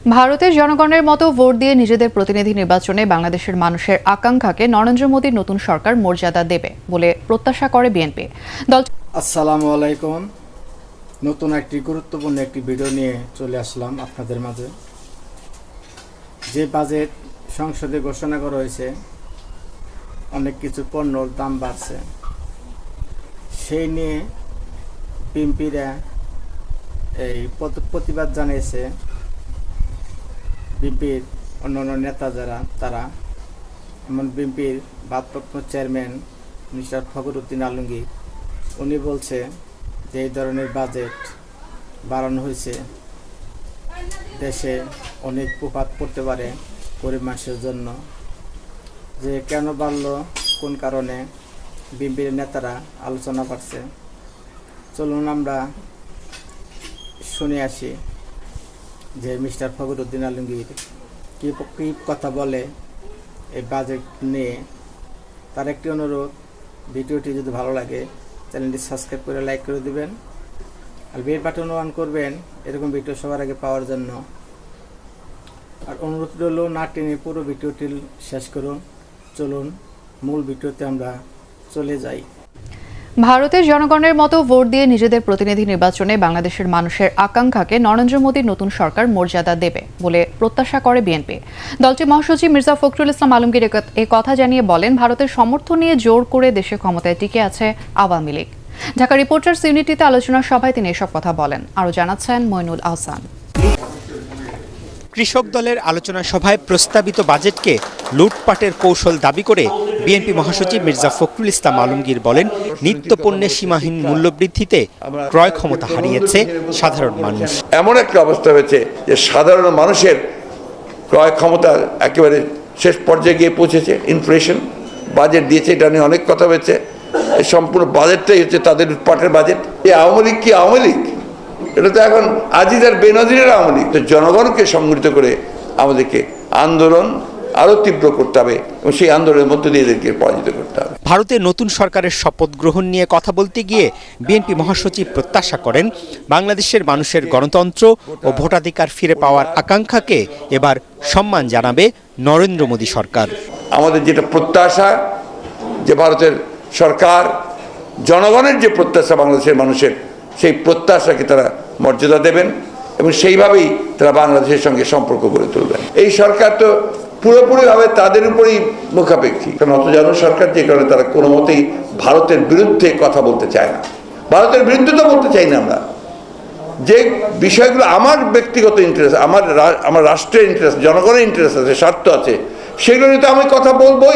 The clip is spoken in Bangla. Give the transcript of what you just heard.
ভারতের জনগণের মতো ভোট দিয়ে নিজেদের প্রতিনিধি নির্বাচনে বাংলাদেশের মানুষের আকাঙ্ক্ষাকে নরেন্দ্র মোদীর নতুন সরকার মর্যাদা দেবে বলে প্রত্যাশা করে বিএনপি দল। আসসালামু আলাইকুম। নতুন একটি গুরুত্বপূর্ণ একটি ভিডিও নিয়ে চলে আসলাম আপনাদের মাঝে। যে বাজেট সংসদে ঘোষণা করা হয়েছে, অনেক কিছু পণ্যর দাম বাড়ছে, সেই নিয়ে বিএনপিরা এই প্রতিবাদ জানিয়েছে। বিএনপির অন্যান্য নেতা যারা তারা, এমন বিএনপির ভারপ্রাপ্ত চেয়ারম্যান মিস্টার ফখরুদ্দিন আলমগীর, উনি বলছে যে এই ধরনের বাজেট বাড়ানো হয়েছে, দেশে অনেক প্রভাব পড়তে পারে গরিব মানুষের জন্য। যে কেন বাড়লো, কোন কারণে, বিএনপির নেতারা আলোচনা করছে। চলুন আমরা শুনে আসি যে মিস্টার ফখরুদ্দিন আলমগীর কী কথা বলে এই বাজেট নিয়ে। তার একটি অনুরোধ, ভিডিওটি যদি ভালো লাগে চ্যানেলটি সাবস্ক্রাইব করে লাইক করে দিবেন, আর বেল বাটন অন করবেন এরকম ভিডিও সবার আগে পাওয়ার জন্য। আর অনুরোধ রইল, না টেনে পুরো ভিডিওটি শেষ করুন। চলুন মূল ভিডিওতে আমরা চলে যাই। ভারতের জনগণের মতো ভোট দিয়ে নিজেদের প্রতিনিধি নির্বাচনে বাংলাদেশের মানুষের আকাঙ্ক্ষাকে নরেন্দ্র মোদীর নতুন সরকার মর্যাদা দেবে বলে প্রত্যাশা করে বিএনপি। দলটির মহাসচিব মির্জা ফখরুল ইসলাম আলমগীর এ কথা জানিয়ে বলেন, ভারতের সমর্থন নিয়ে জোর করে দেশে ক্ষমতায় টিকে আছে আওয়ামী লীগ। ঢাকা রিপোর্টার্স ইউনিটিতে আলোচনা সভায় তিনি এসব কথা বলেন। আরও জানাচ্ছেন মইনুল আহসান। কৃষক দলের আলোচনা সভায় প্রস্তাবিত বাজেটকে লুটপাটের কৌশল দাবি করে বিএনপি মহাসচিব মির্জা ফখরুল ইসলাম আলমগীর বলেন, নিত্যপণ্যের সীমাহীন মূল্যবৃদ্ধিতে ক্রয় ক্ষমতা হারিয়েছে সাধারণ মানুষ। এমন একটা অবস্থা হয়েছে যে সাধারণ মানুষের ক্রয় ক্ষমতা একেবারে শেষ পর্যায়ে গিয়ে পৌঁছেছে। ইনফ্লেশন বাজেট দিয়েছে, এটা নিয়ে অনেক কথা হয়েছে। এই সম্পূর্ণ বাজেটটাই হচ্ছে তাদের লুটপাটের বাজেট। এই আওয়ামী লীগ কি আওয়ামী লীগ? এটা তো এখন আজিজ আর বেনজিরের আওয়ামী লীগ। তো জনগণকে সংগঠিত করে আমাদেরকে আন্দোলন আরো তীব্র করতে হবে এবং সেই আন্দোলনের মধ্য দিয়ে এদেরকে পরাজিত করতে হবে। ভারতের নতুন সরকারের শপথ গ্রহণ নিয়ে কথা বলতে গিয়ে বিএনপি মহাসচিব প্রত্যাশা করেন, বাংলাদেশের মানুষের গণতন্ত্র ও ভোটাধিকার ফিরে পাওয়ার আকাঙ্ক্ষাকে এবার সম্মান জানাবে নরেন্দ্র মোদী সরকার। আমাদের যেটা প্রত্যাশা, যে ভারতের সরকার জনগণের যে প্রত্যাশা বাংলাদেশের মানুষের, সেই প্রত্যাশাকে তারা মর্যাদা দেবেন এবং সেইভাবেই তারা বাংলাদেশের সঙ্গে সম্পর্ক গড়ে তুলবেন। এই সরকার তো পুরোপুরিভাবে তাদের উপরেই মুখাপেক্ষী, কারণ অতজানু সরকার, যে কারণে তারা কোনো মতেই ভারতের বিরুদ্ধে কথা বলতে চায় না। ভারতের বিরুদ্ধে তো বলতে চাই না আমরা। যে বিষয়গুলো আমার ব্যক্তিগত ইন্টারেস্ট, আমার রাষ্ট্রের ইন্টারেস্ট, জনগণের ইন্টারেস্ট আছে, স্বার্থ আছে, সেগুলো নিয়ে তো আমি কথা বলতে